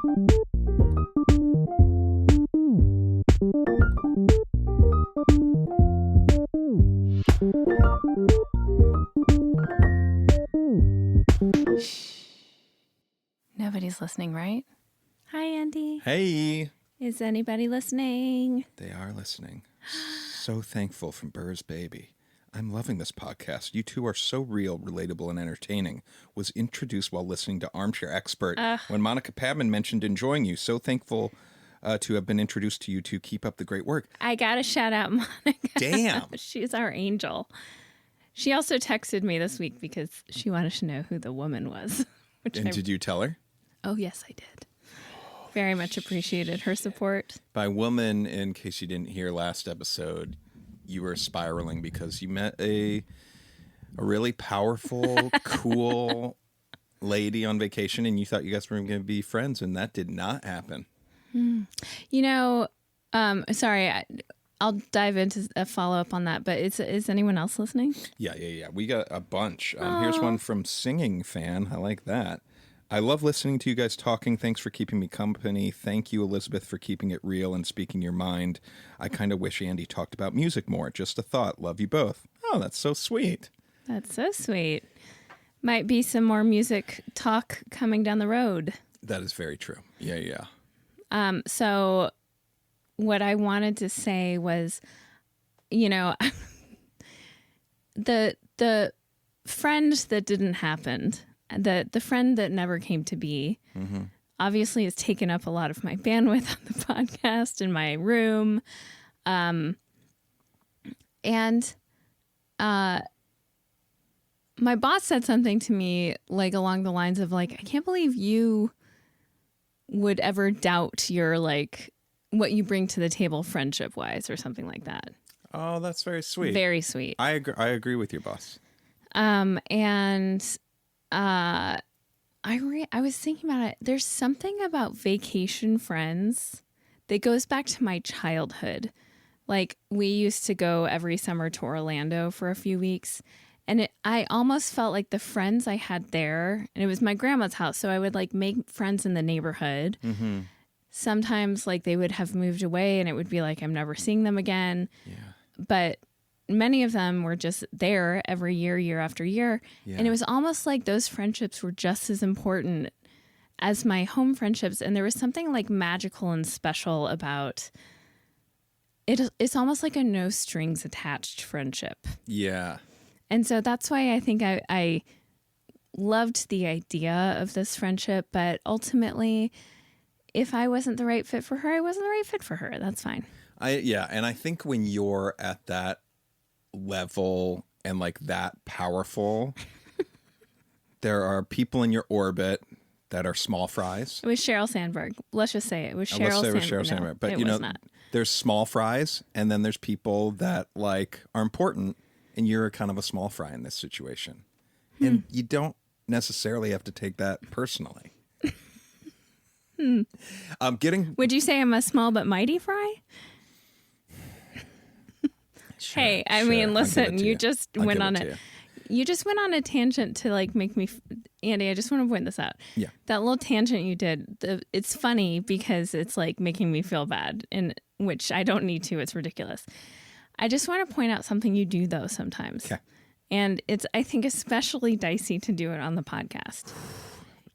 Nobody's listening, right? Hi, Andy. Hey. Is anybody listening? They are listening. So thankful from Burr's Baby. I'm loving this podcast. You two are so real, relatable, and entertaining. Was introduced while listening to Armchair Expert when Monica Padman mentioned enjoying you. So thankful to have been introduced to you two. Keep up the great work. I got to shout out Monica. Damn. She's our angel. She also texted me this week because she wanted to know who the woman was. Did you tell her? Oh, yes, I did. Very much appreciated her support. By woman, in case you didn't hear last episode, you were spiraling because you met a really powerful, cool lady on vacation, and you thought you guys were going to be friends, and that did not happen. You know, sorry, I'll dive into a follow-up on that, but is anyone else listening? Yeah. We got a bunch. Here's one from Singing Fan. I like that. I love listening to you guys talking. Thanks for keeping me company. Thank you, Elizabeth, for keeping it real and speaking your mind. I kind of wish Andy talked about music more. Just a thought. Love you both. Oh, that's so sweet. That's so sweet. Might be some more music talk coming down the road. That is very true. Yeah. So what I wanted to say was, you know, the friend that didn't happen, the friend that never came to be, obviously has taken up a lot of my bandwidth on the podcast in my room. And my boss said something to me like along the lines of like, I can't believe you would ever doubt your like what you bring to the table friendship wise or something like that. Oh, that's very sweet. Very sweet. I agree with your boss. I was thinking about it. There's something about vacation friends that goes back to my childhood. Like we used to go every summer to Orlando for a few weeks, and I almost felt like the friends I had there, and it was my grandma's house, so I would like make friends in the neighborhood. Sometimes like they would have moved away and it would be like I'm never seeing them again. Yeah. But many of them were just there every year, year after year. Yeah. And it was almost like those friendships were just as important as my home friendships. And there was something like magical and special about it. It's almost like a no strings attached friendship. Yeah. And so that's why I think I loved the idea of this friendship. But ultimately, if I wasn't the right fit for her, I wasn't the right fit for her. That's fine. And I think when you're at that level and like that powerful, there are people in your orbit that are small fries. It was Sheryl Sandberg. Let's just say it was Sheryl Sandberg. But you know, there's small fries, and then there's people that like are important, and you're kind of a small fry in this situation, and you don't necessarily have to take that personally. Would you say I'm a small but mighty fry? Sure, hey, I mean, listen, you just went on it. You just went on a tangent to like make me, Andy, I just want to point this out. Yeah. That little tangent you did, it's funny because it's like making me feel bad, and which I don't need to. It's ridiculous. I just want to point out something you do though sometimes. Okay. And it's, I think, especially dicey to do it on the podcast.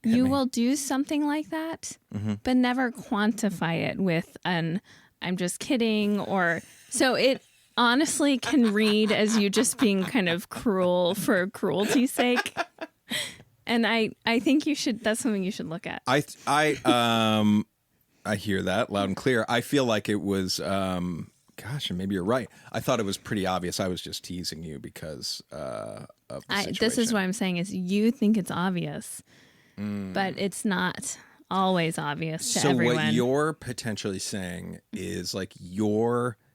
You will do something like that, but never quantify it with an I'm just kidding, or so it honestly can read as you just being kind of cruel for cruelty's sake. And I think you should, that's something you should look at. I hear that loud and clear. I feel like it was, gosh, and maybe you're right. I thought it was pretty obvious. I was just teasing you because of the situation. This is what I'm saying is you think it's obvious. But it's not always obvious to everyone. So what you're potentially saying is like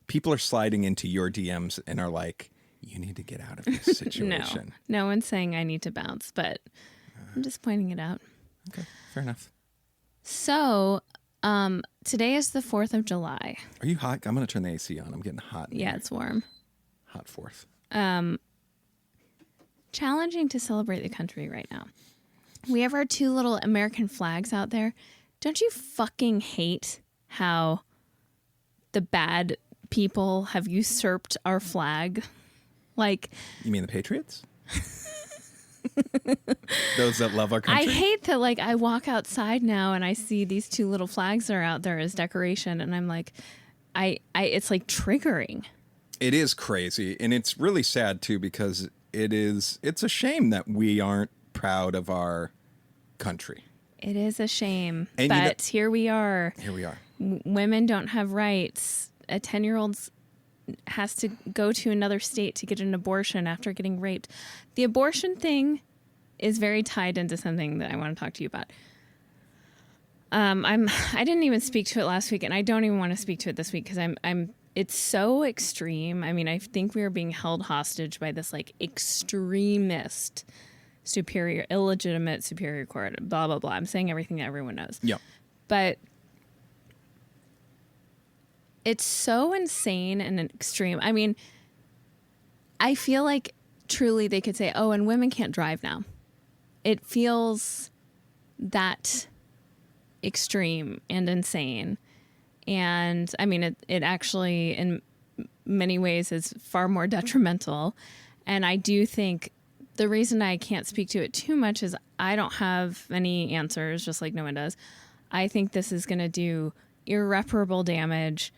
people are sliding into your DMs and are like, you need to get out of this situation. No one's saying I need to bounce, but I'm just pointing it out. Okay, fair enough. So today is the 4th of July. Are you hot? I'm going to turn the AC on. I'm getting hot. Yeah, it's warm. Hot 4th. Challenging to celebrate the country right now. We have our 2 little American flags out there. don't you fucking hate how the bad people have usurped our flag? Like, You mean the Patriots? Those that love our country? I hate that, like, I walk outside now and I see these two little flags are out there as decoration, and I'm like, it's like triggering. It is crazy, and it's really sad too, because it's a shame that we aren't proud of our country. It is a shame, And but here we are. Here we are. Women don't have rights. A 10-year-old has to go to another state to get an abortion after getting raped. The abortion thing is very tied into something that I want to talk to you about. I didn't even speak to it last week, and I don't even want to speak to it this week because it's so extreme. I mean, I think we are being held hostage by this like extremist illegitimate superior court, blah, blah, blah. I'm saying everything that everyone knows. Yeah. But it's so insane and extreme. I mean, I feel like truly they could say, oh, and women can't drive now. It feels that extreme and insane. And I mean, it actually in many ways is far more detrimental. And I do think the reason I can't speak to it too much is I don't have any answers, just like no one does. I think this is going to do irreparable damage.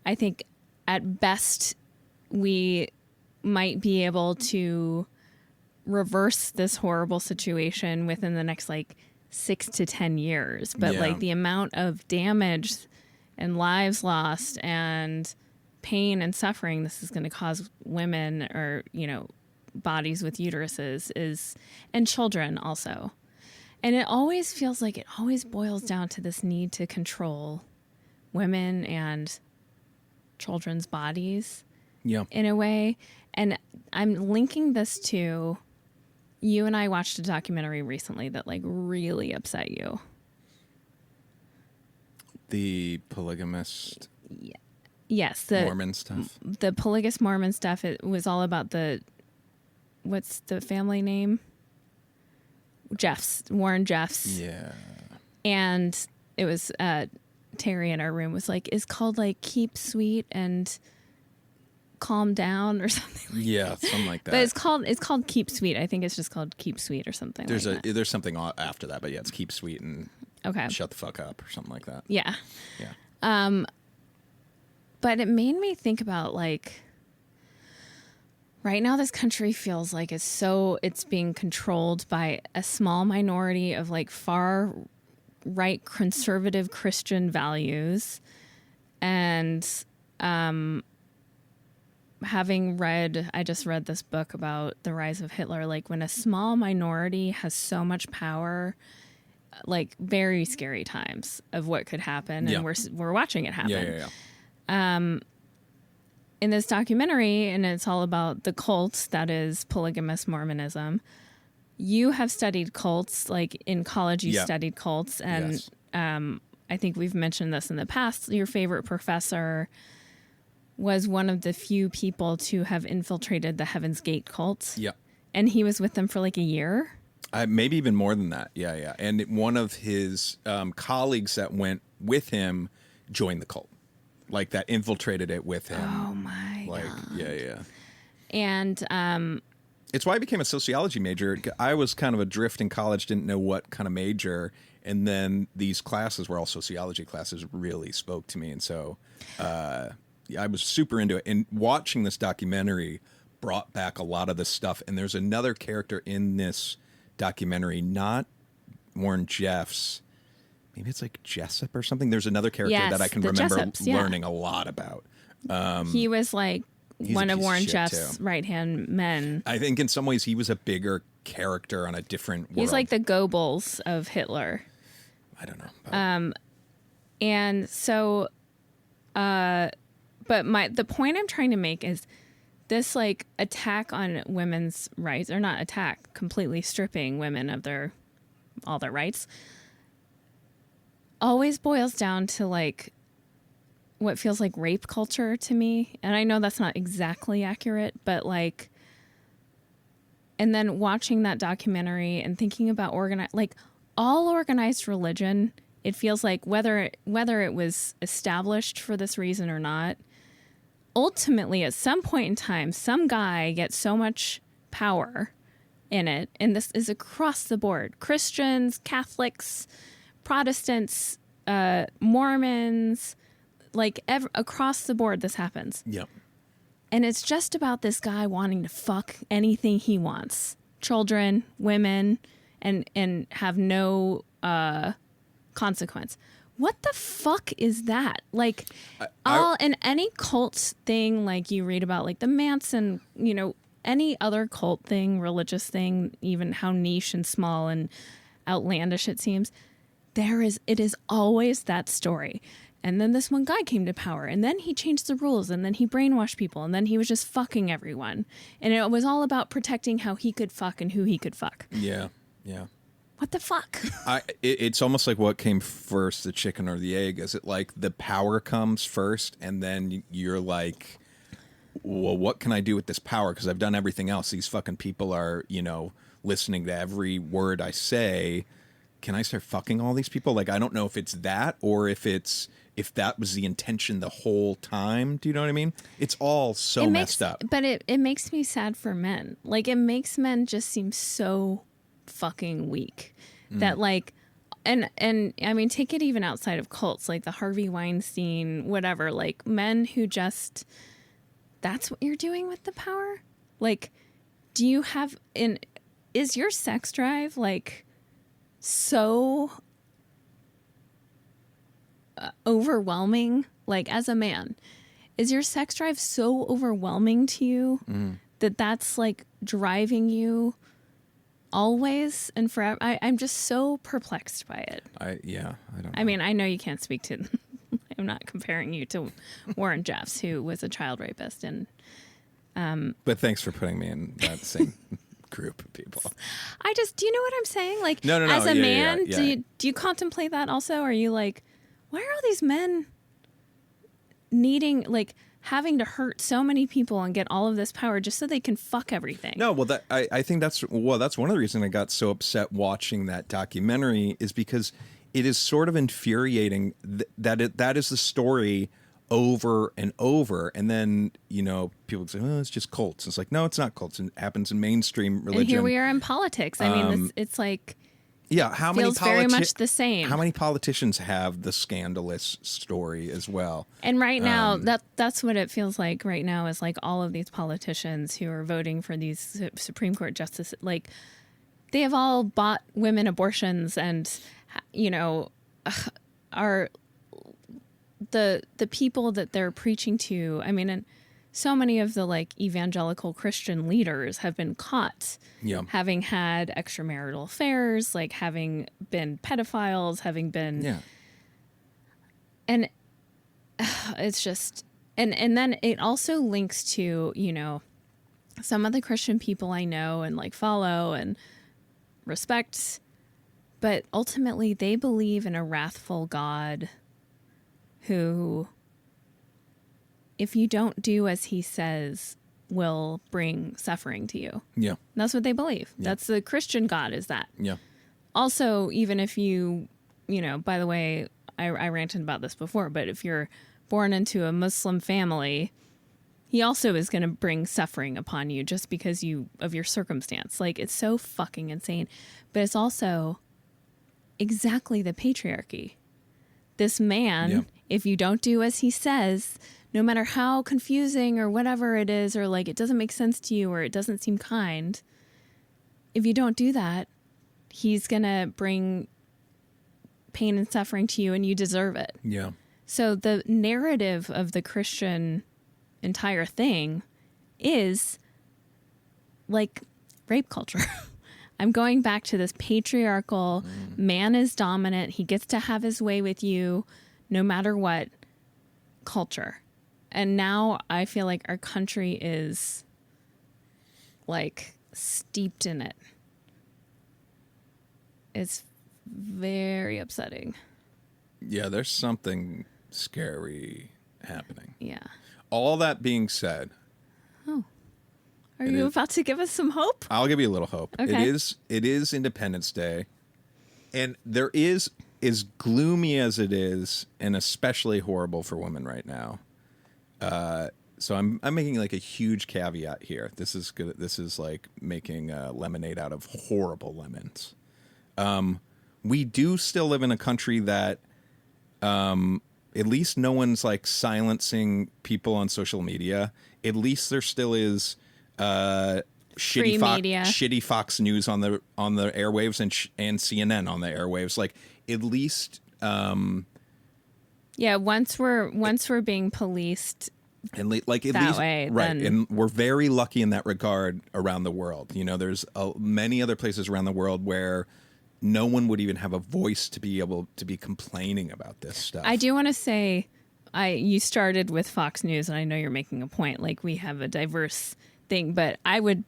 I think at best we might be able to reverse this horrible situation within the next like 6 to 10 years. But like the amount of damage and lives lost and pain and suffering this is going to cause women or, bodies with uteruses and children also. And it always feels like it always boils down to this need to control women and children's bodies in a way. And I'm linking this to, you and I watched a documentary recently that like really upset you. The polygamist Yes. The Mormon stuff. The polygamous Mormon stuff, it was all about what's the family name? Warren Jeffs. Yeah. And it was, Terry in our room was like, it's called like Keep Sweet and Calm Down or something like that. Something like that. But it's called Keep Sweet. I think it's just called Keep Sweet or something There's like that. There's something after that, but yeah, it's Keep Sweet and Shut the Fuck Up or something like that. Yeah. Yeah. But it made me think about like, right now this country feels like it's being controlled by a small minority of like far right conservative Christian values. And I just read this book about the rise of Hitler, like when a small minority has so much power, like very scary times of what could happen. And we're watching it happen. Yeah. In this documentary, and it's all about the cult that is polygamous Mormonism. You have studied cults, like in college you studied cults, and I think we've mentioned this in the past. Your favorite professor was one of the few people to have infiltrated the Heaven's Gate cult. Yeah. And he was with them for like a year. Maybe even more than that. Yeah. And one of his colleagues that went with him joined the cult. Like that infiltrated it with him. Oh my God. Yeah. And it's why I became a sociology major. I was kind of adrift in college, didn't know what kind of major, and then these classes were all sociology classes really spoke to me, and so I was super into it. And watching this documentary brought back a lot of this stuff. And there's another character in this documentary, not Warren Jeffs. Maybe it's like Jessup or something. There's another character that I can remember learning a lot about. He was like one of Warren Jeffs' right-hand men. I think in some ways he was a bigger character on a different world. He's like the Goebbels of Hitler. I don't know. And so, but the point I'm trying to make is this like attack on women's rights, or not attack, completely stripping women of all their rights, always boils down to like what feels like rape culture to me. And I know that's not exactly accurate, but like, and then watching that documentary and thinking about all organized religion it feels like whether it was established for this reason or not, ultimately at some point in time, some guy gets so much power in it, and this is across the board: Christians, Catholics, Protestants, Mormons, like across the board this happens. Yeah. And it's just about this guy wanting to fuck anything he wants, children, women, and have no consequence. What the fuck is that? Like, in any cult thing, like you read about, like the Manson, any other cult thing, religious thing, even how niche and small and outlandish it seems, it is always that story. And then this one guy came to power, and then he changed the rules, and then he brainwashed people, and then he was just fucking everyone. And it was all about protecting how he could fuck and who he could fuck. Yeah, yeah. What the fuck? It's almost like what came first, the chicken or the egg? Is it like the power comes first, and then you're like, well, what can I do with this power? Because I've done everything else. These fucking people are, listening to every word I say. Can I start fucking all these people? Like, I don't know if it's that or if that was the intention the whole time. Do you know what I mean? It's all messed up. But it makes me sad for men. Like, it makes men just seem so fucking weak that like, and I mean, take it even outside of cults, like the Harvey Weinstein, whatever, like men who just, that's what you're doing with the power. Like, is your sex drive like so overwhelming? Like, as a man, is your sex drive so overwhelming to you that that's like driving you always and forever? I'm just so perplexed by it. I don't know. I mean, I know you can't speak to I'm not comparing you to Warren Jeffs, who was a child rapist, and but thanks for putting me in that same group of people. Do you know what I'm saying? Like, no. As a man, yeah. do you contemplate that also? Are you like, why are all these men needing, like, having to hurt so many people and get all of this power just so they can fuck everything? No, well, I think that's one of the reasons I got so upset watching that documentary, is because it is sort of infuriating that is the story over and over. And then, people say, oh, it's just cults. It's like, no, it's not cults. It happens in mainstream religion. And here we are in politics. I mean, it's like, yeah, feels very much the same. How many politicians have the scandalous story as well? And right now, that's what it feels like right now, is like all of these politicians who are voting for these Supreme Court justices, like, they have all bought women abortions and, are the people that they're preaching to. I mean, and so many of the like evangelical Christian leaders have been caught having had extramarital affairs, like having been pedophiles, having been, and it's just, and then it also links to, some of the Christian people I know and like follow and respect, but ultimately they believe in a wrathful God who, if you don't do as he says, will bring suffering to you. Yeah. That's what they believe. Yeah. That's the Christian God, is that. Yeah. Also, even if you, by the way, I ranted about this before, but if you're born into a Muslim family, he also is going to bring suffering upon you just because of your circumstance. Like, it's so fucking insane. But it's also exactly the patriarchy. This man, if you don't do as he says, no matter how confusing or whatever it is, or like it doesn't make sense to you or it doesn't seem kind, if you don't do that, he's going to bring pain and suffering to you, and you deserve it. Yeah. So the narrative of the Christian entire thing is like rape culture. I'm going back to this patriarchal, man is dominant, he gets to have his way with you no matter what culture. And now I feel like our country is like steeped in it. It's very upsetting. Yeah, there's something scary happening. Yeah. All that being said. Oh. Are you about to give us some hope? I'll give you a little hope. Okay. It is Independence Day. And there is as gloomy as it is, and especially horrible for women right now. So I'm making like a huge caveat here. This is good. This is like making lemonade out of horrible lemons. We do still live in a country that at least no one's like silencing people on social media. At least there still is Free media. shitty Fox News on the airwaves and CNN on the airwaves. Like at least yeah, once we're being policed and like at that least way, right, then... and we're very lucky in that regard around the world. You know, there's many other places around the world where no one would even have a voice to be able to be complaining about this stuff. I do want to say, you started with Fox News, and I know you're making a point. Like, we have a diverse thing, but I would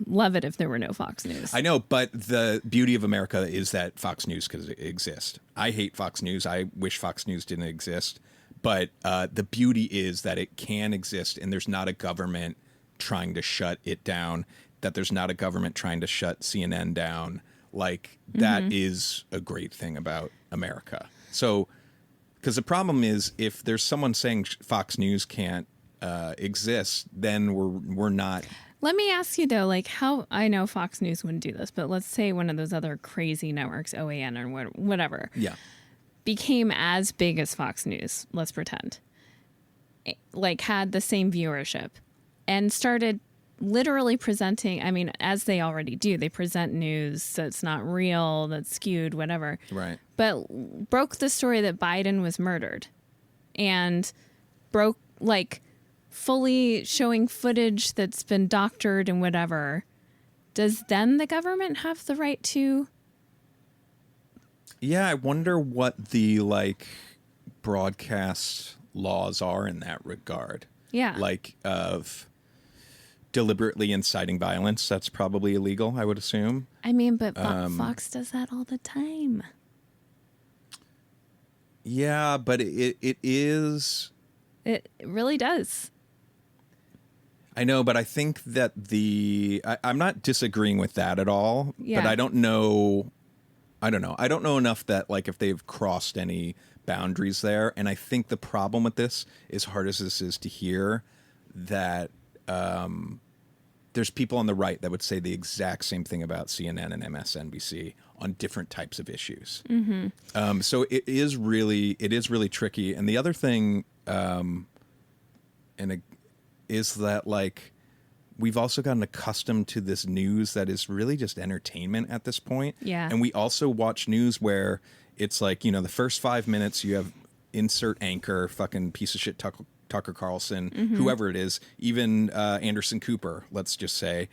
love it if there were no Fox News. I know, but the beauty of America is that Fox News could exist. I hate Fox News. I wish Fox News didn't exist. But the beauty is that it can exist, and there's not a government trying to shut it down, that there's not a government trying to shut CNN down. Like, that is a great thing about America. So, because the problem is, if there's someone saying Fox News can't exist, then we're not. Let me ask you, though, like, how, I know Fox News wouldn't do this, but let's say one of those other crazy networks, OAN or whatever, became as big as Fox News, let's pretend, like had the same viewership and started literally presenting, I mean, as they already do, they present news that's not real, that's skewed, whatever. Right. But broke the story that Biden was murdered and broke, like, fully showing footage that's been doctored and whatever. Does then the government have the right to? Yeah, I wonder what the, like, broadcast laws are in that regard. Yeah. Like, of deliberately inciting violence, that's probably illegal, I would assume. I mean, but Fox does that all the time. Yeah, but it is... It really does. I know, but I think that I'm not disagreeing with that at all, Yeah. but I don't know enough that, like, if they've crossed any boundaries there. And I think the problem with this, as hard as this is to hear, that there's people on the right that would say the exact same thing about CNN and MSNBC on different types of issues. So it is really tricky. And the other thing, is that, like, we've also gotten accustomed to this news that is really just entertainment at this point. Yeah. And we also watch news where it's like, you know, the first 5 minutes you have insert anchor, fucking piece of shit Tucker Carlson, whoever it is, even Anderson Cooper, let's just say.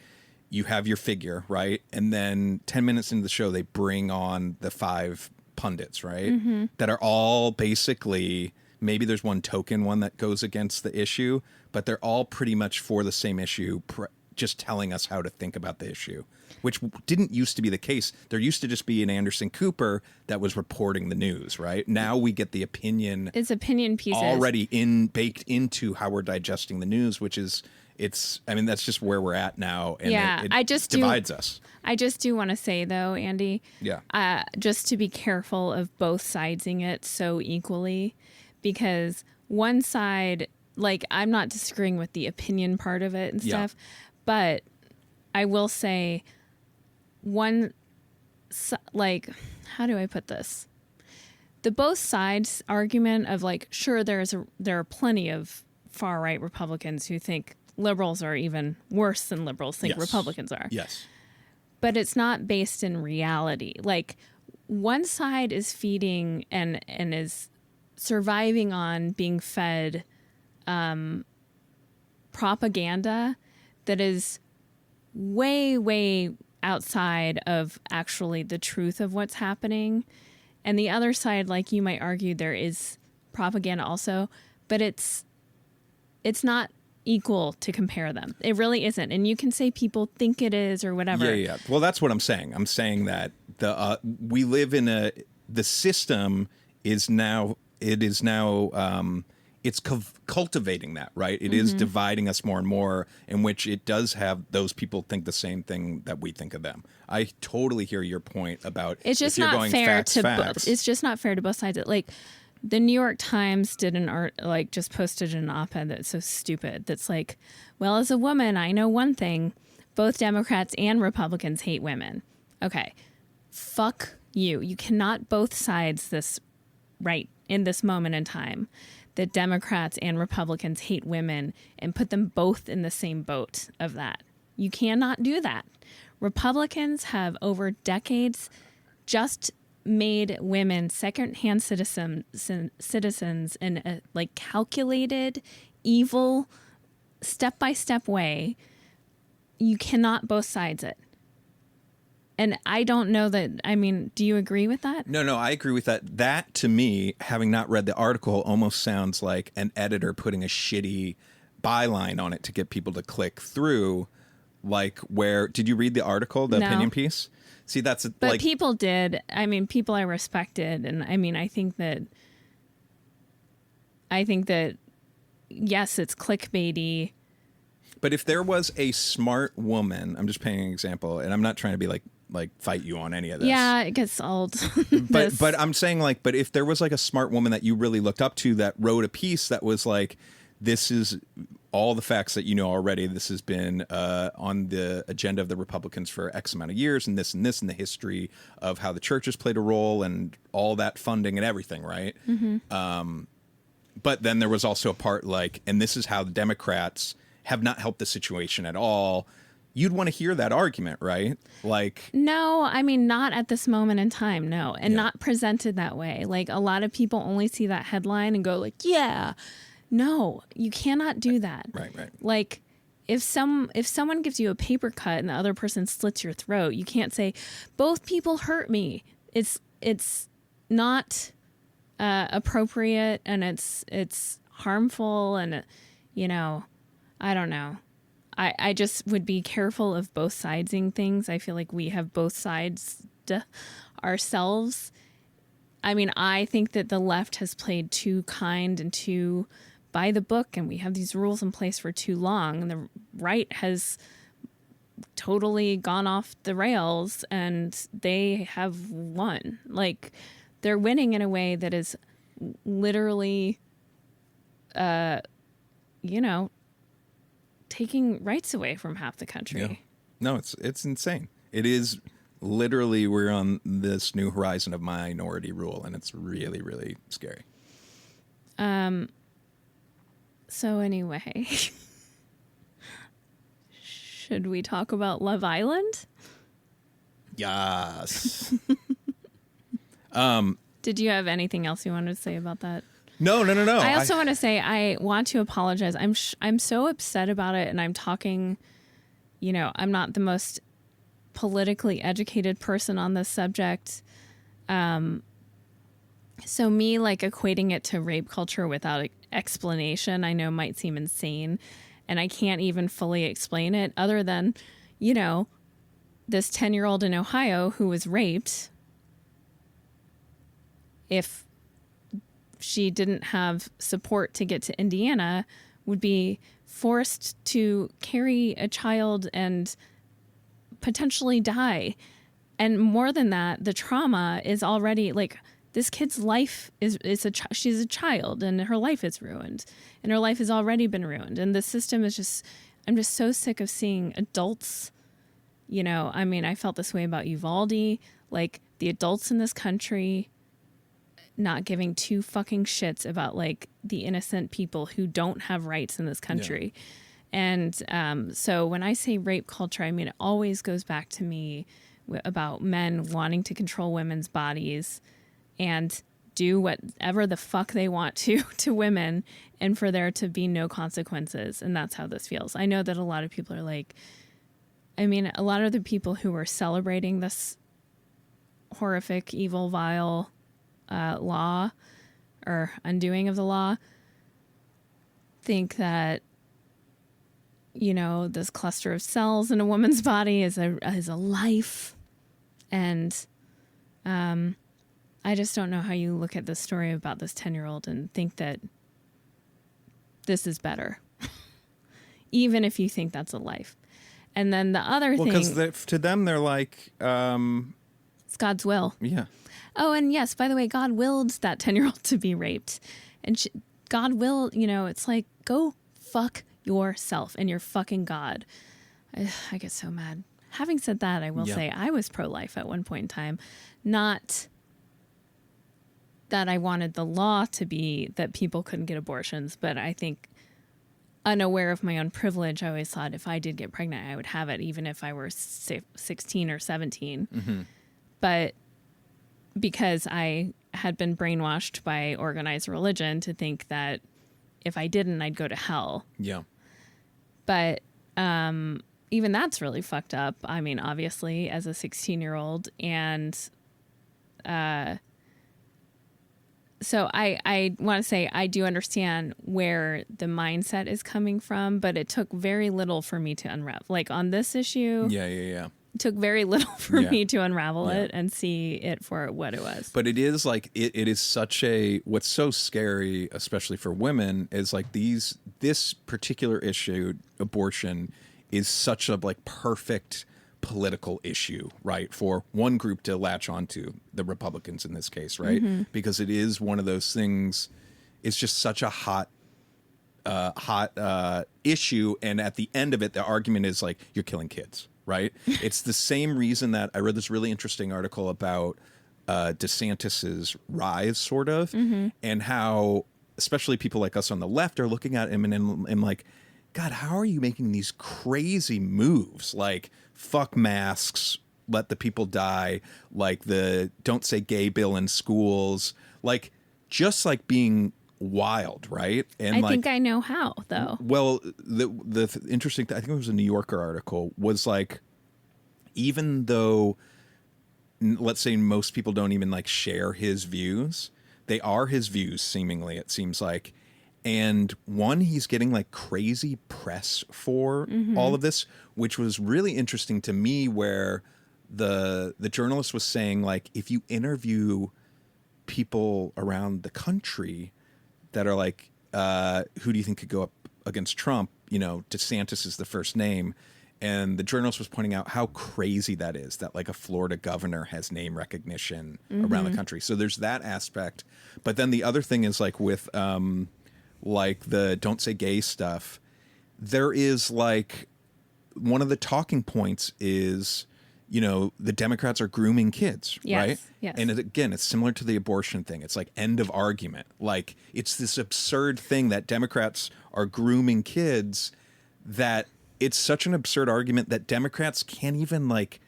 You have your figure, right? And then 10 minutes into the show, they bring on the 5 pundits, right? That are all basically... Maybe there's one token one that goes against the issue, but they're all pretty much for the same issue, just telling us how to think about the issue, which didn't used to be the case. There used to just be an Anderson Cooper that was reporting the news, right? Now we get the opinion. It's opinion pieces. Already baked into how we're digesting the news, which is, that's just where we're at now. And yeah, it divides us. I just do want to say, though, Andy, yeah, just to be careful of both sidesing it so equally. Because one side, like, I'm not disagreeing with the opinion part of it and stuff, but I will say like, how do I put this? The both sides argument of, like, sure, there are plenty of far right Republicans who think liberals are even worse than liberals think Republicans are. Yes. But it's not based in reality. Like, one side is feeding and is surviving on being fed propaganda that is way, way outside of actually the truth of what's happening. And the other side, like you might argue, there is propaganda also, but it's not equal to compare them. It really isn't. And you can say people think it is or whatever. Yeah. Well, that's what I'm saying. I'm saying that we live in the system is now it's cultivating that, right? It is dividing us more and more, in which it does have those people think the same thing that we think of them. I totally hear your point about It's just if you're not going fair facts, to facts. it's just not fair to both sides. Like the New York Times did an art, like just posted an op-ed that's so stupid. That's like, well, as a woman, I know one thing: both Democrats and Republicans hate women. Okay, fuck you. You cannot both sides this right in this moment in time. That Democrats and Republicans hate women and put them both in the same boat of that. You cannot do that. Republicans have over decades just made women secondhand citizens in a like calculated, evil, step-by-step way. You cannot both sides it. And I don't know that, I mean, do you agree with that? No, I agree with that. That, to me, having not read the article, almost sounds like an editor putting a shitty byline on it to get people to click through. Like, where did you read the article, the No. opinion piece? See, that's But like people did. I mean, people I respected. And I mean, I think that, yes, it's clickbaity. But if there was a smart woman, I'm just paying an example, and I'm not trying to be like fight you on any of this. Yeah, it gets old. But I'm saying like, but if there was like a smart woman that you really looked up to that wrote a piece that was like, this is all the facts that you know already. This has been on the agenda of the Republicans for X amount of years, and this and this, and the history of how the church has played a role and all that funding and everything, right? But then there was also a part like, and this is how the Democrats have not helped the situation at all. You'd want to hear that argument, right? Like, no, I mean, not at this moment in time, no. And not presented that way. Like, a lot of people only see that headline and go like, yeah. No, you cannot do that. Right. Like, if someone gives you a paper cut and the other person slits your throat, you can't say, both people hurt me. It's not appropriate, and it's harmful, and, you know, I don't know. I just would be careful of both sidesing things. I feel like we have both sides ourselves. I mean, I think that the left has played too kind and too by the book, and we have these rules in place for too long. And the right has totally gone off the rails, and they have won. Like, they're winning in a way that is literally, you know, taking rights away from half the country. Yeah. No, it's insane. It is literally, we're on this new horizon of minority rule, and it's really, really scary. So anyway, should we talk about Love Island? Yes. Did you have anything else you wanted to say about that? No. I also want to say I want to apologize. I'm so upset about it, and I'm talking, you know, I'm not the most politically educated person on this subject. So me like equating it to rape culture without explanation, I know might seem insane, and I can't even fully explain it other than, you know, this 10-year-old in Ohio who was raped. If she didn't have support to get to Indiana, would be forced to carry a child and potentially die. And more than that, the trauma is already like, this kid's life she's a child, and her life is ruined, and her life has already been ruined. And the system is just, I'm just so sick of seeing adults, you know, I mean, I felt this way about Uvalde, like the adults in this country not giving two fucking shits about like the innocent people who don't have rights in this country. Yeah. And so when I say rape culture, I mean, it always goes back to me about men wanting to control women's bodies and do whatever the fuck they want to women, and for there to be no consequences. And that's how this feels. I know that a lot of people are like, I mean, a lot of the people who are celebrating this horrific, evil, vile law or undoing of the law think that, you know, this cluster of cells in a woman's body is a life. And I just don't know how you look at the story about this 10-year-old and think that this is better, even if you think that's a life. And then the other thing, because to them they're like, it's God's will. yeah. Oh, and yes, by the way, God willed that 10-year-old to be raped. And God will, it's like, go fuck yourself and your fucking God. I get so mad. Having said that, I will say I was pro-life at one point in time. Not that I wanted the law to be that people couldn't get abortions, but I think unaware of my own privilege, I always thought if I did get pregnant, I would have it, even if I were 16 or 17. Mm-hmm. But because I had been brainwashed by organized religion to think that if I didn't, I'd go to hell. Yeah. But even that's really fucked up. I mean, obviously, as a 16-year-old. And so I want to say I do understand where the mindset is coming from, but it took very little for me to unravel. Like on this issue, Yeah. it took very little for me to unravel it and see it for what it was. But it is like it is such what's so scary, especially for women, is like this particular issue, abortion, is such a like perfect political issue, right? For one group to latch onto, the Republicans in this case, right? Mm-hmm. Because it is one of those things. It's just such a hot issue, and at the end of it, the argument is like you're killing kids. Right? It's the same reason that I read this really interesting article about DeSantis's rise, sort of, and how especially people like us on the left are looking at him and like, God, how are you making these crazy moves? Like, fuck masks, let the people die, like the don't say gay bill in schools, like just like being wild, right? And I think I know how, though. Well, the interesting thing, I think it was a New Yorker article, was like, even though, let's say most people don't even like share his views, they are his views, seemingly, it seems like. And one, he's getting like crazy press for all of this, which was really interesting to me, where the journalist was saying, like, if you interview people around the country that are like, who do you think could go up against Trump? DeSantis is the first name. And the journalist was pointing out how crazy that is, that like a Florida governor has name recognition around the country. So there's that aspect. But then the other thing is like with like the don't say gay stuff, there is like one of the talking points is, the Democrats are grooming kids, right? Yes. And again, it's similar to the abortion thing. It's like end of argument. Like it's this absurd thing that Democrats are grooming kids, that it's such an absurd argument that Democrats can't even like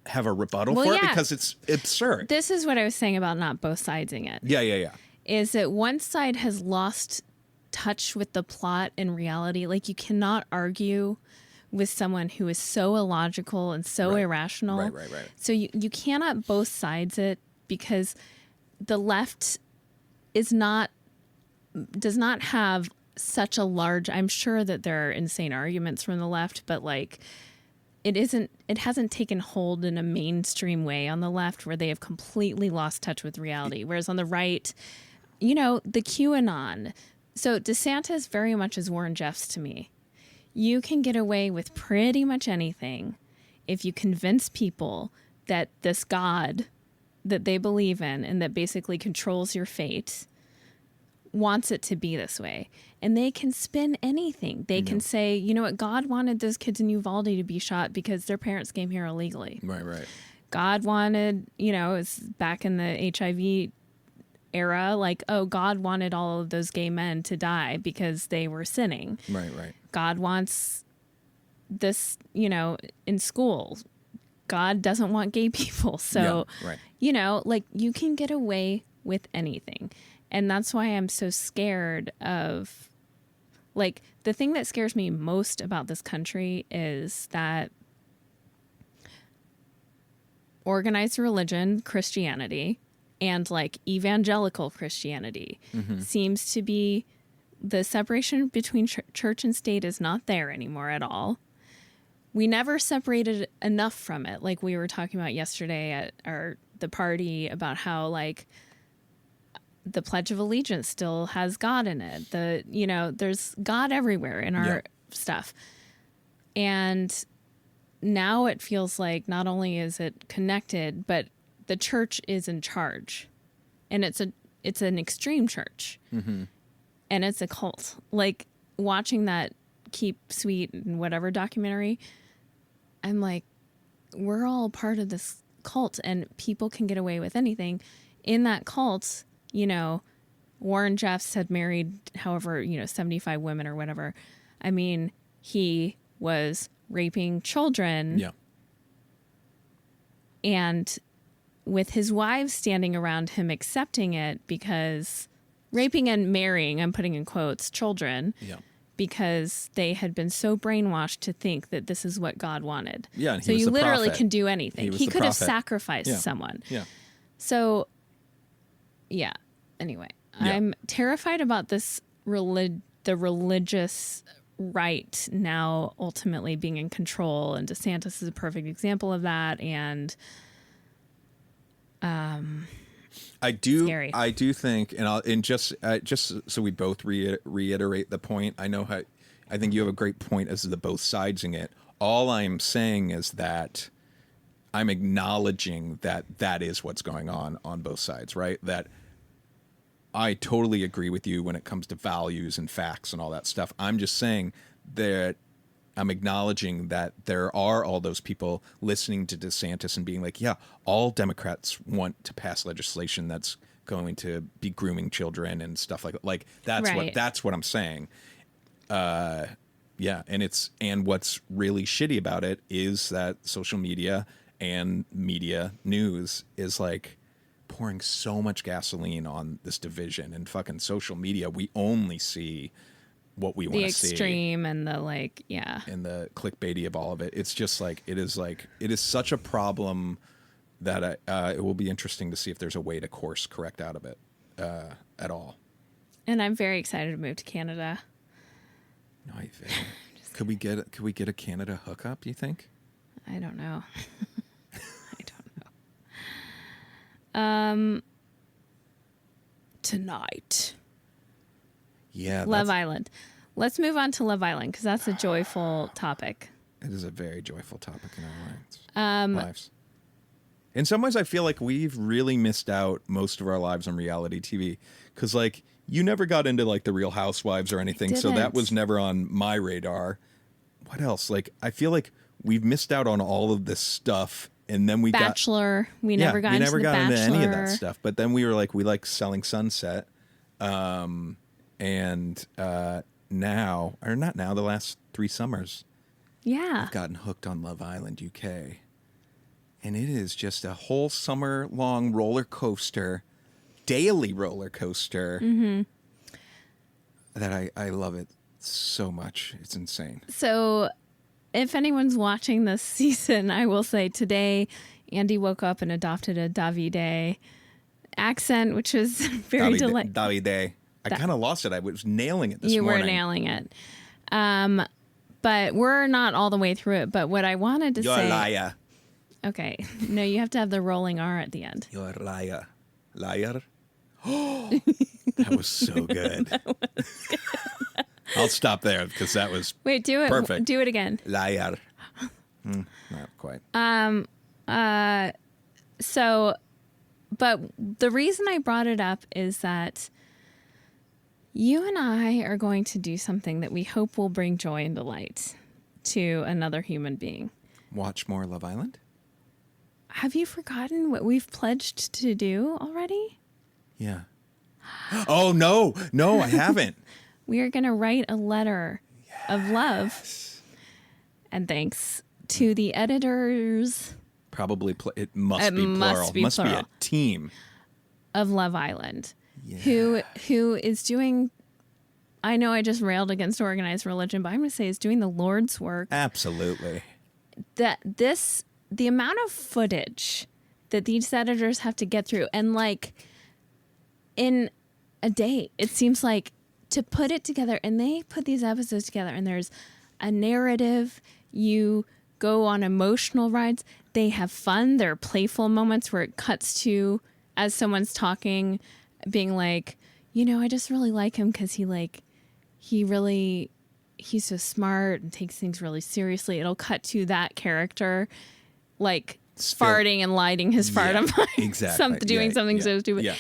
have a rebuttal for it because it's absurd. This is what I was saying about not both sidesing it. Yeah. Is that one side has lost touch with the plot and reality. Like you cannot argue with someone who is so illogical and so irrational. Right. So you cannot both sides it, because the left does not have such a large, I'm sure that there are insane arguments from the left, but like it hasn't taken hold in a mainstream way on the left, where they have completely lost touch with reality. Whereas on the right, the QAnon. So DeSantis very much is Warren Jeffs to me. You can get away with pretty much anything if you convince people that this God that they believe in and that basically controls your fate wants it to be this way. And they can spin anything. They can say, you know what, God wanted those kids in Uvalde to be shot because their parents came here illegally. Right. God wanted, it's back in the HIV era, like, oh, God wanted all of those gay men to die because they were sinning. Right. God wants this, in school. God doesn't want gay people. So, like you can get away with anything. And that's why I'm so scared of, like, the thing that scares me most about this country is that organized religion, Christianity, and like evangelical Christianity seems to be, the separation between church and state is not there anymore at all. We never separated enough from it. Like we were talking about yesterday at the party about how like the Pledge of Allegiance still has God in it. There's God everywhere in our stuff. And now it feels like not only is it connected, but the church is in charge. And it's an extreme church. Mm-hmm. And it's a cult. Like, watching that Keep Sweet and whatever documentary, I'm like, we're all part of this cult, and people can get away with anything. In that cult, Warren Jeffs had married 75 women or whatever. I mean, he was raping children. Yeah. And with his wives standing around him accepting it, because raping and marrying, I'm putting in quotes, children. Yeah. Because they had been so brainwashed to think that this is what God wanted. Yeah, and so you literally can do anything. He could have prophet. sacrificed someone. Yeah. So, yeah. Anyway, I'm terrified about this the religious right now ultimately being in control, and DeSantis is a perfect example of that. And I do think, and just so we both reiterate the point. I think you have a great point as to the both sidesing it. All I'm saying is that I'm acknowledging that is what's going on both sides, right? That I totally agree with you when it comes to values and facts and all that stuff. I'm just saying that I'm acknowledging that there are all those people listening to DeSantis and being like, yeah, all Democrats want to pass legislation that's going to be grooming children and stuff like that. Like, that's what I'm saying. And what's really shitty about it is that social media and media news is like pouring so much gasoline on this division, and fucking social media. We only see what we want to see. The extreme and the and the clickbaity of all of it. It's just it is such a problem that it will be interesting to see if there's a way to course correct out of it at all. And I'm very excited to move to Canada. No, could we get a Canada hookup, you think? I don't know. Tonight. Yeah. Love Island. Let's move on to Love Island, because that's a joyful topic. It is a very joyful topic in our lives. In some ways, I feel like we've really missed out most of our lives on reality TV, because you never got into the Real Housewives or anything, so that was never on my radar. What else? I feel like we've missed out on all of this stuff. And then Bachelor. We never got into any of that stuff. But then we were we like Selling Sunset. And now, or not now, the last 3 summers. Yeah. I've gotten hooked on Love Island UK. And it is just a whole summer long roller coaster, daily roller coaster. Mm-hmm. That I love it so much. It's insane. So if anyone's watching this season, I will say today, Andy woke up and adopted a Davide accent, which was very delightful. Davide. I kind of lost it. I was nailing it this morning. You were nailing it. But we're not all the way through it. But what I wanted to say... You're a liar. Okay. No, you have to have the rolling R at the end. You're a liar. Liar? That was so good. That was good. I'll stop there because that was perfect. Do it again. Liar. Not quite. So, but the reason I brought it up is that you and I are going to do something that we hope will bring joy and delight to another human being. Watch more Love Island? Have you forgotten what we've pledged to do already? Yeah. Oh, no, I haven't. We are going to write a letter of love and thanks to the editors. Probably it must be plural. It must be a team of Love Island, who is doing. I know I just railed against organized religion, but I'm going to say is doing the Lord's work. Absolutely. The amount of footage that these editors have to get through, and in a day, it seems like, to put it together, and they put these episodes together, and there's a narrative. You go on emotional rides. They have fun. There are playful moments where it cuts to, as someone's talking, being like, I just really like him because he's so smart and takes things really seriously. It'll cut to that character, like farting and lighting his fart on fire. Exactly. Doing something so stupid. Yeah.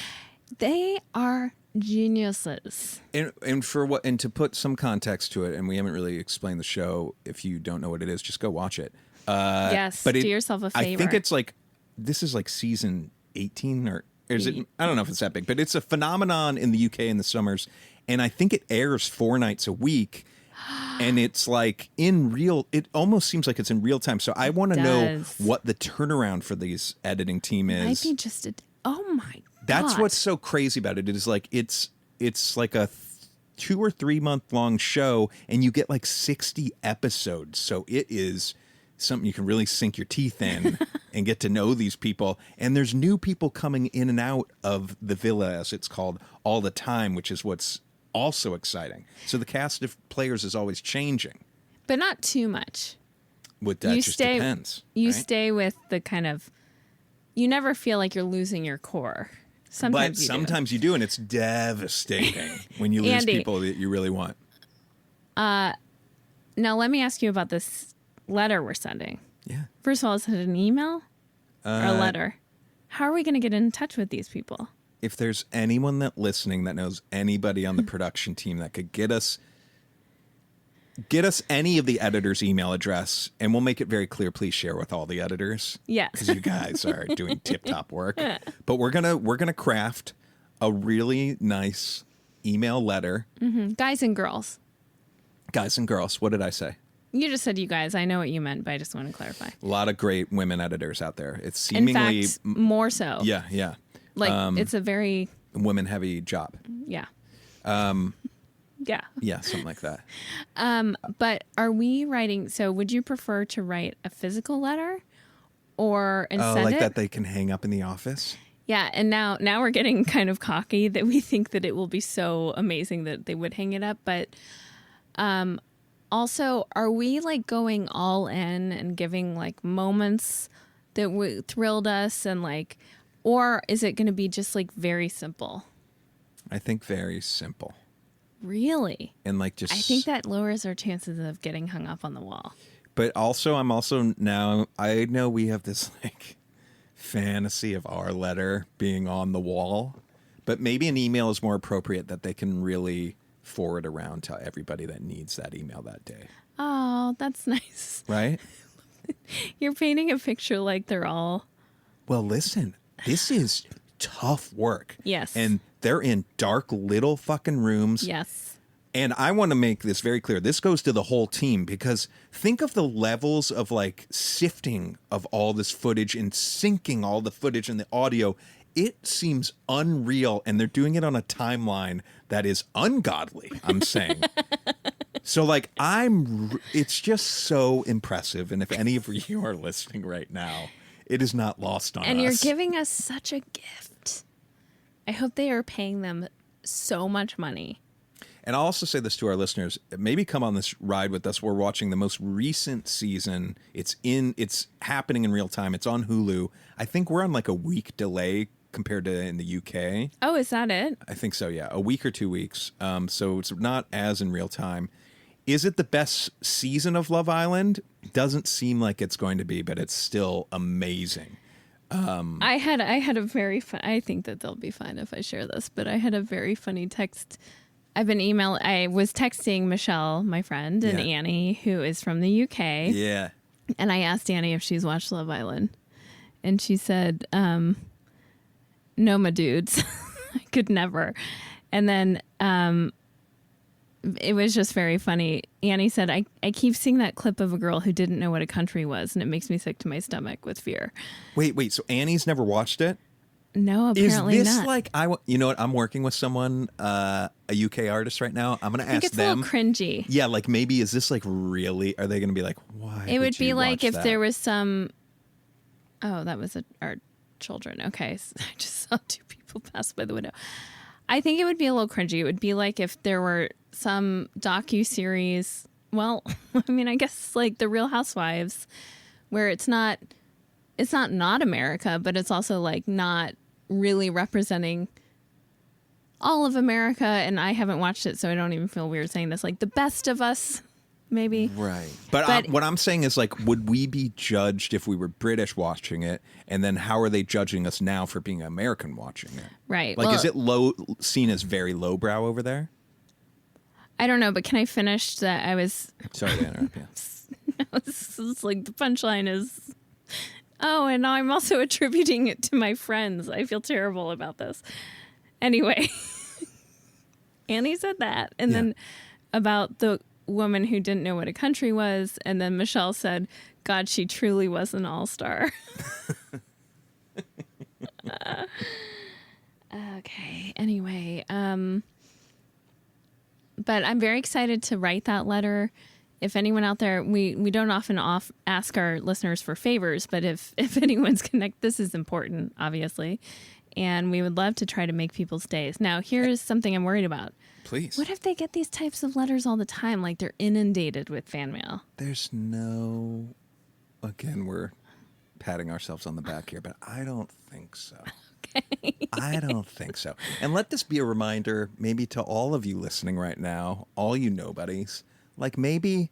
They are geniuses. And for what, and to put some context to it, and we haven't really explained the show. If you don't know what it is, just go watch it. Yes, but do yourself a favor. I think it's like, this is like season 18 or is it? I don't know if it's that big, but it's a phenomenon in the UK in the summers. And I think it airs 4 nights a week. And it's like it almost seems like it's in real time. So I want to know what the turnaround for these editing team is. Might be just oh my God. That's what's so crazy about it. It is like, it's like a 2 or 3 month long show and you get like 60 episodes. So it is something you can really sink your teeth in and get to know these people. And there's new people coming in and out of the villa, as it's called, all the time, which is what's also exciting. So the cast of players is always changing. But not too much. That just depends. You stay with the kind of, you never feel like you're losing your core. Sometimes you do, and it's devastating when you lose Andy, people that you really want. Now let me ask you about this letter we're sending. Yeah. First of all, is it an email or a letter? How are we going to get in touch with these people? If there's anyone that listening that knows anybody on the production team that could get us any of the editor's email address, and we'll make it very clear, please share with all the editors. Yes. Because you guys are doing tip-top work. But we're gonna craft a really nice email letter. Mm-hmm. Guys and girls. Guys and girls. What did I say? You just said you guys. I know what you meant, but I just want to clarify. A lot of great women editors out there. It's seemingly... In fact, more so. Yeah, yeah. Like, it's a very... women-heavy job. Yeah. Yeah. Yeah, something like that. But are we writing... So would you prefer to write a physical letter and send like it? that they can hang up in the office? Yeah, and now we're getting kind of cocky that we think that it will be so amazing that they would hang it up. But also, are we like going all in and giving like moments that thrilled us and like... Or is it going to be just like very simple? I think very simple. Really? And like just... I think that lowers our chances of getting hung up on the wall. But also, I know we have this like fantasy of our letter being on the wall, but maybe an email is more appropriate that they can really forward around to everybody that needs that email that day. Oh, that's nice. Right? You're painting a picture like they're all... Well, listen, this is tough work. Yes. And they're in dark little fucking rooms. Yes. And I want to make this very clear. This goes to the whole team, because think of the levels of like sifting of all this footage and syncing all the footage and the audio. It seems unreal, and they're doing it on a timeline that is ungodly, I'm saying. So like it's just so impressive. And if any of you are listening right now, it is not lost on us. And you're giving us such a gift. I hope they are paying them so much money. And I'll also say this to our listeners: maybe come on this ride with us. We're watching the most recent season. It's happening in real time. It's on Hulu. I think we're on like a week delay compared to in the UK. Oh, is that it? I think so, yeah. A week or 2 weeks. So it's not as in real time. Is it the best season of Love Island? Doesn't seem like it's going to be, but it's still amazing. I had a very I think that they'll be fine if I share this, but I had a very funny text. I was texting Michelle, my friend, and Annie, who is from the UK. Yeah. And I asked Annie if she's watched Love Island. And she said, no, my dudes. I could never. And then it was just very funny. Annie said, I keep seeing that clip of a girl who didn't know what a country was, and it makes me sick to my stomach with fear. Wait. So Annie's never watched it? No, apparently not. Is this like you know what? I'm working with someone, a UK artist right now. I'm going to ask it's them. It's a little cringy. Yeah, like maybe is this like really? Are they going to be like, why? It would be like if that? there was some. Oh, that was our children. Okay, so I just saw 2 people pass by the window. I think it would be a little cringy. It would be like if there were some docu-series. Well, I mean, I guess like The Real Housewives, where it's not America, but it's also like not really representing all of America, and I haven't watched it, so I don't even feel weird saying this. Like The Best of Us, maybe. Right. But what I'm saying is, like, would we be judged if we were British watching it? And then how are they judging us now for being American watching it? Right. Like, is it seen as very lowbrow over there? I don't know, but can I finish that? I was... Sorry to interrupt you. It's like the punchline is... Oh, and now I'm also attributing it to my friends. I feel terrible about this. Anyway, Annie said that. And then about the woman who didn't know what a country was. And then Michelle said, God, she truly was an all-star. Okay. Anyway, but I'm very excited to write that letter. If anyone out there, we don't often ask our listeners for favors, but if anyone's this is important, obviously. And we would love to try to make people's days. Now, here's something I'm worried about. Please. What if they get these types of letters all the time? Like they're inundated with fan mail. There's no... Again, we're patting ourselves on the back here, but I don't think so. Okay. I don't think so. And let this be a reminder, maybe to all of you listening right now, all you nobodies, like maybe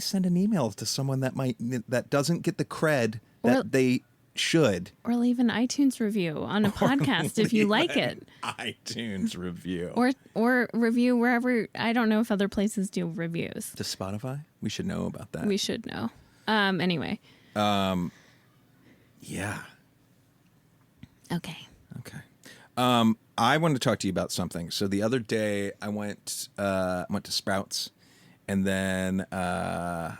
send an email to someone that doesn't get the cred that they should. Or leave an iTunes review on a podcast if you like it. iTunes review. Or review wherever. I don't know if other places do reviews. To Spotify? We should know about that. We should know. Anyway. Yeah. Okay. I wanted to talk to you about something. So the other day I went to Sprouts, and then I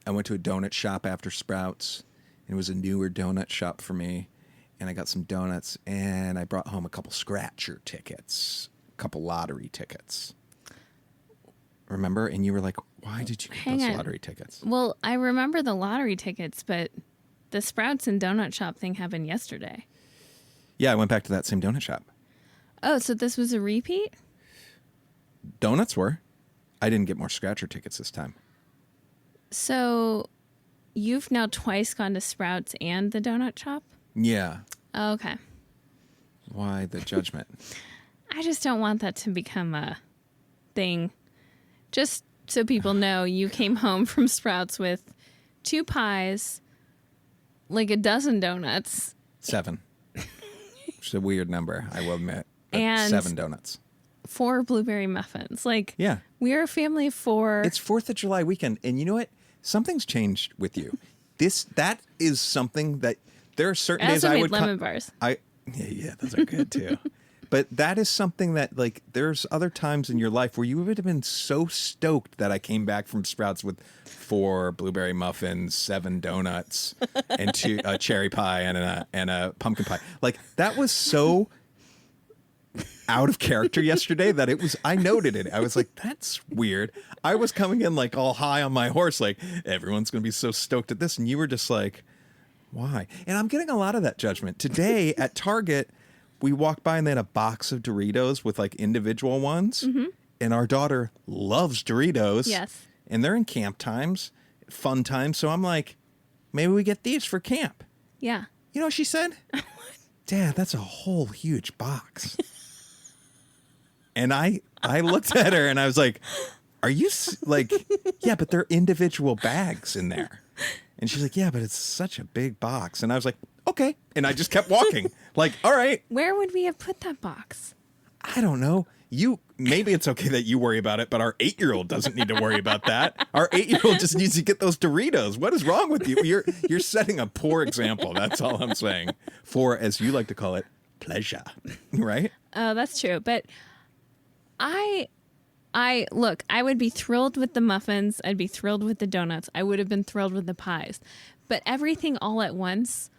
went to a donut shop after Sprouts. It was a newer donut shop for me, and I got some donuts, and I brought home a couple scratcher tickets, a couple lottery tickets. Remember? And you were like, why did you get those lottery tickets? Well, I remember the lottery tickets, but the Sprouts and donut shop thing happened yesterday. Yeah, I went back to that same donut shop. Oh, so this was a repeat? Donuts were. I didn't get more scratcher tickets this time. So you've now twice gone to Sprouts and the donut shop? Yeah. Oh, okay. Why the judgment? I just don't want that to become a thing. Just so people know, you came home from Sprouts with 2 pies, like a dozen donuts. 7. It's a weird number, I will admit. And 7 donuts. 4 blueberry muffins. Like, yeah. We're a family of 4. It's 4th of July weekend, and you know what? Something's changed with you. That is something that there are certain days I would lemon bars. Yeah, those are good too. But that is something that, like, there's other times in your life where you would have been so stoked that I came back from Sprouts with 4 blueberry muffins, 7 donuts, and 2 cherry pie and a pumpkin pie. Like, that was so out of character yesterday that I noted it. I was like, that's weird. I was coming in like all high on my horse, like everyone's going to be so stoked at this. And you were just like, why? And I'm getting a lot of that judgment. Today at Target, we walked by and they had a box of Doritos with like individual ones. Mm-hmm. And our daughter loves Doritos. Yes. And they're in camp times, fun times. So I'm like, maybe we get these for camp. Yeah. You know what she said? Dad, that's a whole huge box. And I looked at her and I was like, are you like, yeah, but they're individual bags in there. And she's like, yeah, but it's such a big box. And I was like, okay. And I just kept walking. Like, all right. Where would we have put that box? I don't know. Maybe it's okay that you worry about it, but our 8-year-old doesn't need to worry about that. Our 8-year-old just needs to get those Doritos. What is wrong with you? You're setting a poor example. That's all I'm saying. For, as you like to call it, pleasure. Right? Oh, that's true. But look, I would be thrilled with the muffins. I'd be thrilled with the donuts. I would have been thrilled with the pies. But everything all at once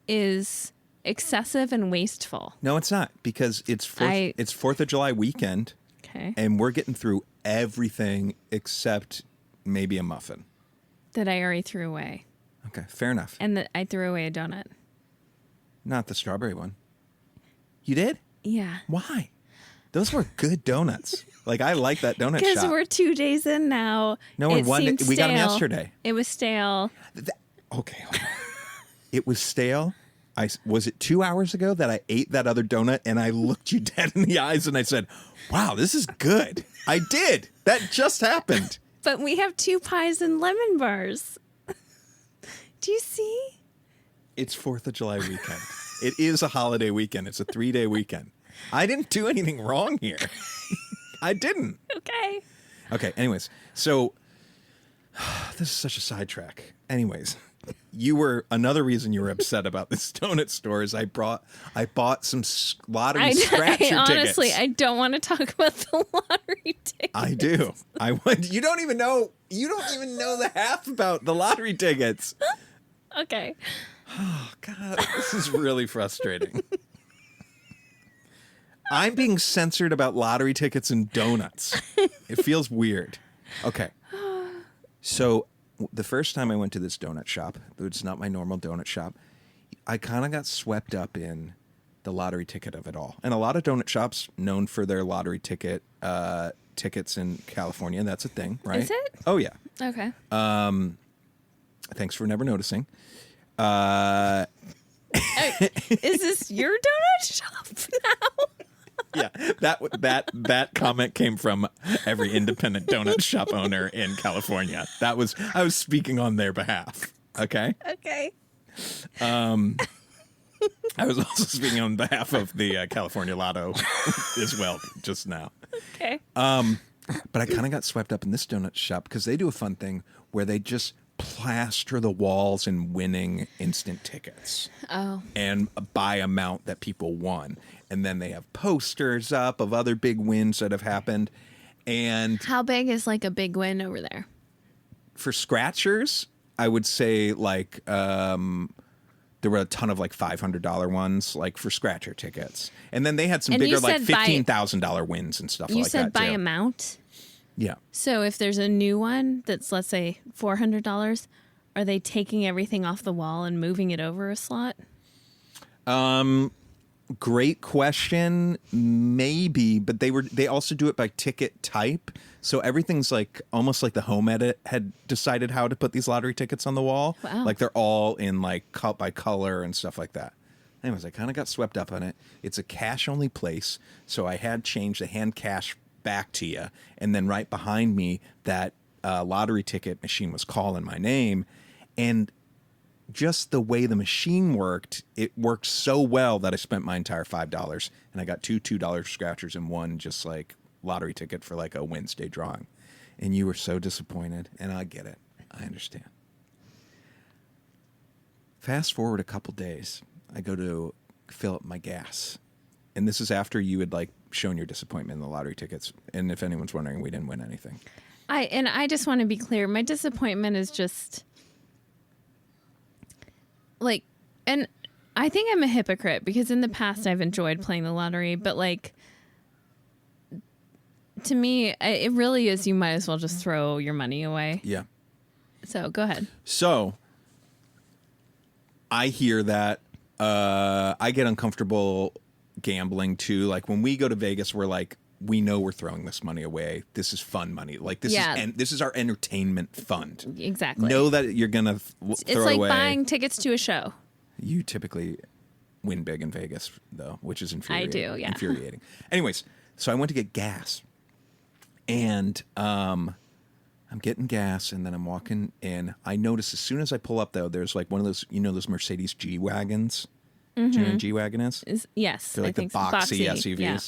is excessive and wasteful. No, it's not, because it's 4th of July weekend. Okay. And we're getting through everything except maybe a muffin. That I already threw away. Okay, fair enough. And that I threw away a donut. Not the strawberry one. You did? Yeah. Why? Those were good donuts. Like, I like that donut shop. Because we're 2 days in now. No, we got them yesterday. It was stale. Okay. It was stale. Was it 2 hours ago that I ate that other donut and I looked you dead in the eyes and I said, wow, this is good. I did. That just happened. But we have 2 pies and lemon bars. Do you see? It's 4th of July weekend. It is a holiday weekend. It's a 3-day weekend. I didn't do anything wrong here. I didn't. Okay. Okay, anyways. So this is such a sidetrack. Anyways, another reason you were upset about this donut store is I bought some lottery scratcher honestly, tickets. I don't want to talk about the lottery tickets. I do. You don't even know the half about the lottery tickets. Okay. Oh God, this is really frustrating. I'm being censored about lottery tickets and donuts. It feels weird. Okay. So the first time I went to this donut shop, it's not my normal donut shop, I kind of got swept up in the lottery ticket of it all. And a lot of donut shops known for their lottery tickets in California. That's a thing, right? Is it? Oh, yeah. Okay. Thanks for never noticing. Is this your donut shop now? Yeah, that comment came from every independent donut shop owner in California. I was speaking on their behalf. Okay. Okay. I was also speaking on behalf of the California Lotto as well just now. Okay. But I kind of got swept up in this donut shop because they do a fun thing where they just plaster the walls in winning instant tickets. Oh. And by amount that people won. And then they have posters up of other big wins that have happened. And How big is like a big win over there? for scratchers, I would say like there were a ton of like $500 ones like for scratcher tickets. And then they had some And bigger you like said $15,000 wins and stuff You like that said by too. amount? Yeah. So if there's a new one that's, let's say, $400, are they taking everything off the wall and moving it over a slot? Great question. Maybe, but they also do it by ticket type. So everything's like almost like the Home Edit had decided how to put these lottery tickets on the wall. Wow. Like they're all in like cut by color and stuff like that. Anyways, I kind of got swept up on it. It's a cash only place, so I had changed the hand cash back to you, and then right behind me that lottery ticket machine was calling my name, and just the way the machine worked, it worked so well that I spent my entire $5, and I got two $2 scratchers and one just like lottery ticket for like a Wednesday drawing. And you were so disappointed, and I get it. I understand. Fast forward a couple days, I go to fill up my gas. And this is after you had like shown your disappointment in the lottery tickets. And if anyone's wondering, we didn't win anything. I just want to be clear. My disappointment is just like, and I think I'm a hypocrite because in the past I've enjoyed playing the lottery, but like to me, it really is, you might as well just throw your money away. Yeah. So go ahead. So I hear that I get uncomfortable gambling too. Like when we go to Vegas, we're like, we know we're throwing this money away. This is fun money. Like this this is our entertainment fund. Exactly. Know that you're gonna throw It's like away. buying tickets to a show. You typically win big in Vegas, though, which is infuriating. I do, yeah. Infuriating. Anyways, so I went to get gas, and I'm getting gas, and then I'm walking in. I notice as soon as I pull up, though, there's like one of those, those Mercedes G wagons. Mm-hmm. Do you know what a G wagon is? Yes, They're like the boxy SUVs. Yeah.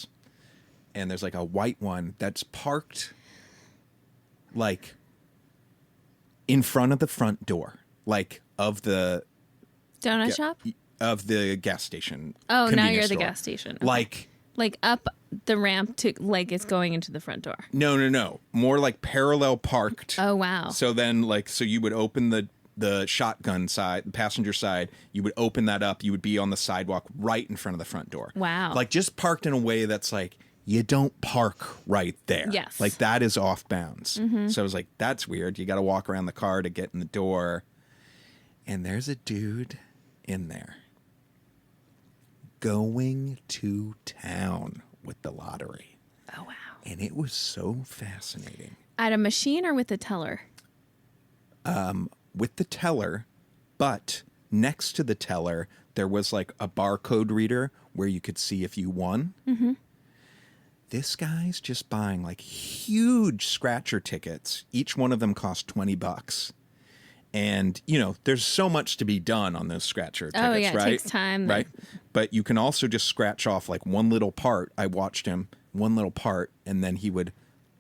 And there's like a white one that's parked like in front of the front door, like of the Donut shop? of the gas station. Oh, now you're convenience the store. gas station. Okay. Like up the ramp to like it's going into the front door. no, more like parallel parked. Oh wow. So then so you would open the shotgun side, the passenger side, you would open that up, you would be on the sidewalk right in front of the front door. Wow. Like just parked in a way that's like you don't park right there. Yes. Like that is off bounds. Mm-hmm. So I was like, that's weird. You got to walk around the car to get in the door. And there's a dude in there going to town with the lottery. Oh wow. And it was so fascinating. At a machine or with a teller? With the teller, but next to the teller, there was like a barcode reader where you could see if you won. Mm-hmm. This guy's just buying like huge scratcher tickets. Each one of them cost $20. And, you know, there's so much to be done on those scratcher tickets, Oh, yeah, right? it takes time. Right. But you can also just scratch off like one little part. I watched him, one little part, and then he would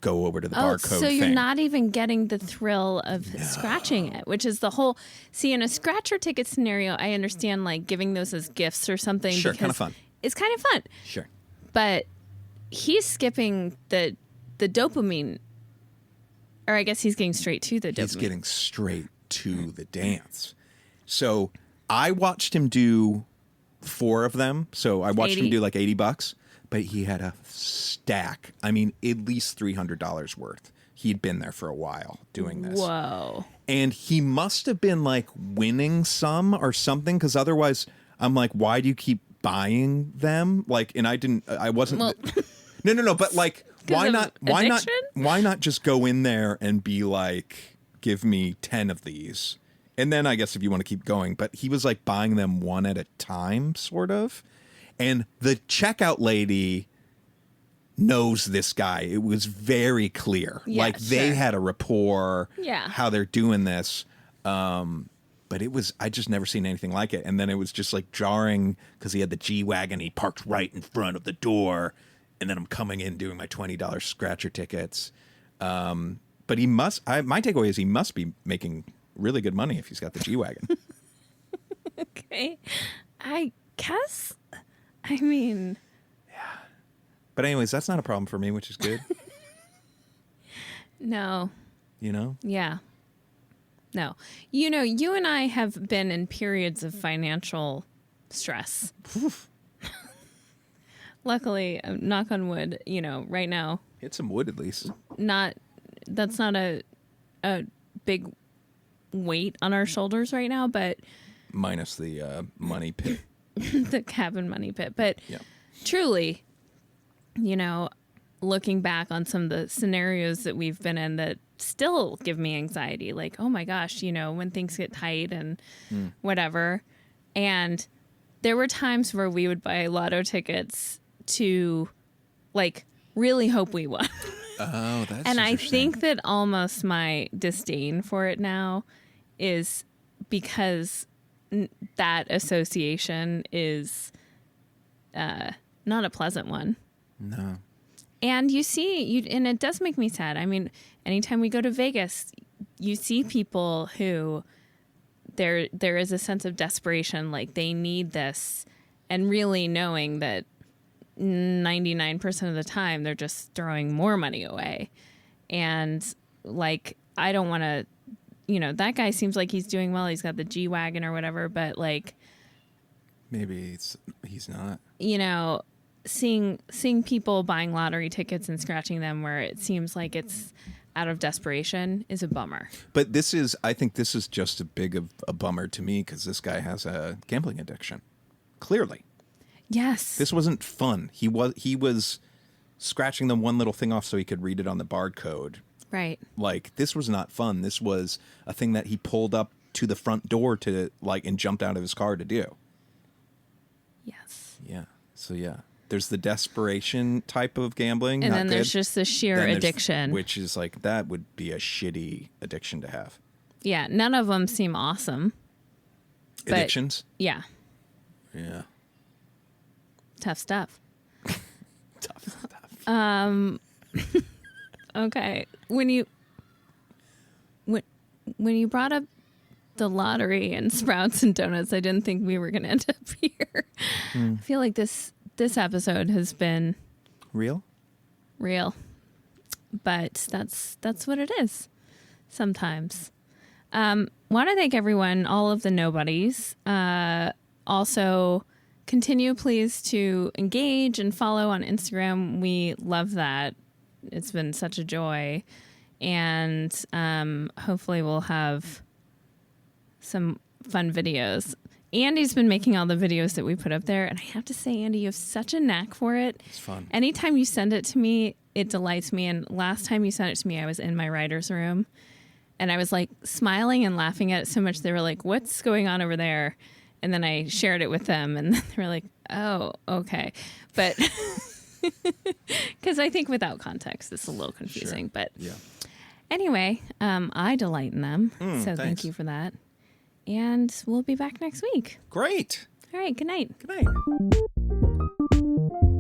go over to the barcode so you're thing. not even getting the thrill of scratching it, which is the whole... See, in a scratcher ticket scenario, I understand like giving those as gifts or something. Sure, kind of fun. It's kind of fun. Sure. But he's skipping the dopamine, or I guess he's getting straight to the dopamine. He's getting straight to the dance. So I watched him do 4 of them. So I watched 80? him do like $80, but he had a stack. I mean, at least $300 worth. He'd been there for a while doing this. Whoa. And he must have been like winning some or something, because otherwise I'm like, why do you keep buying them? Like, and I wasn't. Well, no. But like, why not just go in there and be like, give me 10 of these. And then I guess if you want to keep going, but he was like buying them one at a time, sort of. And the checkout lady knows this guy. It was very clear. Yeah, like they had a rapport, how they're doing this. But I just never seen anything like it. And then it was just like jarring because he had the G-Wagon. He parked right in front of the door. And then I'm coming in doing my $20 scratcher tickets. But my takeaway is he must be making really good money if he's got the G-Wagon. Okay. I guess, I mean... Yeah. But anyways, that's not a problem for me, which is good. No. You know? Yeah. No. You know, you and I have been in periods of financial stress. Luckily, knock on wood, you know, right now. Hit some wood at least. That's not a big weight on our shoulders right now, but... Minus the money pit. The cabin money pit. But truly, you know, looking back on some of the scenarios that we've been in that still give me anxiety, like, oh my gosh, you know, when things get tight and whatever. And there were times where we would buy lotto tickets to like really hope we won. Oh, that's and I think that almost my disdain for it now is because that association is not a pleasant one. No. And and it does make me sad. I mean, anytime we go to Vegas, you see people who there is a sense of desperation, like they need this, and really knowing that 99% of the time they're just throwing more money away. And like, I don't want to, you know, that guy seems like he's doing well. He's got the G-Wagon or whatever, but like, maybe he's not, you know, seeing people buying lottery tickets and scratching them where it seems like it's out of desperation is a bummer. But I think this is just a bummer to me because this guy has a gambling addiction. Clearly. Yes. This wasn't fun. He was scratching the one little thing off so he could read it on the barcode. Right. Like, this was not fun. This was a thing that he pulled up to the front door to like and jumped out of his car to do. Yes. Yeah. So yeah. There's the desperation type of gambling. And not then good. there's just the sheer addiction. Which is like, that would be a shitty addiction to have. Yeah. None of them seem awesome. Addictions? Yeah. Yeah. Tough stuff. Tough stuff. Okay. When you brought up the lottery and Sprouts and donuts, I didn't think we were going to end up here. I feel like this episode has been real, but that's what it is sometimes. Want to thank everyone, all of the nobodies. Also, continue please to engage and follow on Instagram. We love that. It's been such a joy, and hopefully we'll have some fun videos. Andy's been making all the videos that we put up there, and I have to say, Andy, you have such a knack for it. It's fun. Anytime you send it to me, it delights me. And last time you sent it to me, I was in my writer's room, And I was like smiling and laughing at it so much they were like, "What's going on over there?" And then I shared it with them, and they were like, "Oh, okay." But because I think without context, it's a little confusing. Sure. But Yeah. anyway, I delight in them, so thanks. thank you for that. And we'll be back next week. Great. All right, good night. Good night.